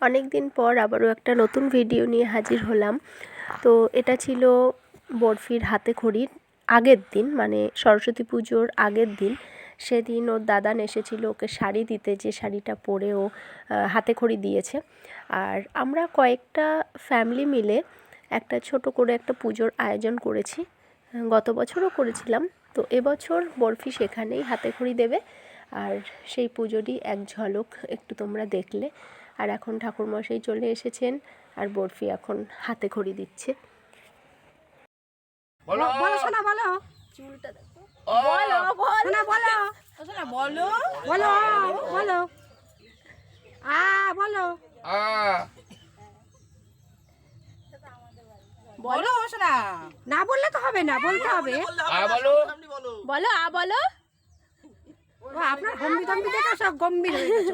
অনেক দিন পর আবারও একটা নতুন ভিডিও নিয়ে হাজির হলাম। তো এটা ছিল বরফির হাতে খড়ির আগের দিন, মানে সরস্বতী পুজোর আগের দিন। সেদিন ওর দাদান এসেছিল ওকে শাড়ি দিতে, যে শাড়িটা পরে ও হাতে খড়ি দিয়েছে। আর আমরা কয়েকটা ফ্যামিলি মিলে একটা ছোট করে একটা পুজোর আয়োজন করেছি। গত বছরও করেছিলাম, তো এবছর বরফি সেখানেই হাতে খড়ি দেবে। আর সেই পুজোরই এক ঝলক একটু তোমরা দেখলে। আর এখন ঠাকুরমশাই চলে এসেছেন আর বরফি এখন হাতে খড়ি দিচ্ছে। বলো বলো শোনা, বলো চুলটা দেখো, বলো শোনা, বলো শোনা, বলো বলো বলো বলো বলো শোনা, না বললে তো হবে না, বলতে হবে। বলো বলো বলো। আপনার গম্ভীর গম্ভীর দেখো, সব গম্ভীর হয়ে গেছে।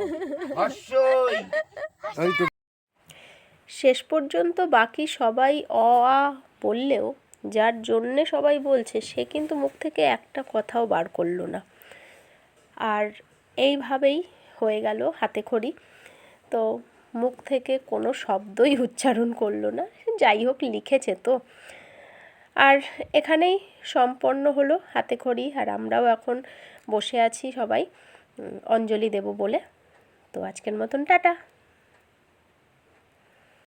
শেষ পর্যন্ত বাকি সবাই বললেও যার জন্যে সবাই বলছে সে কিন্তু মুখ থেকে একটা কথাও বার করলো না। আর এইভাবেই হয়ে গেল হাতে খড়ি। তো মুখ থেকে কোনো শব্দই উচ্চারণ করলো না, যাই হোক লিখেছে তো। আর এখানেই সম্পন্ন হলো হাতে খড়ি। আর আমরাও এখন বসে আছি সবাই অঞ্জলি দেব বলে। তো আজকের মতন টাটা।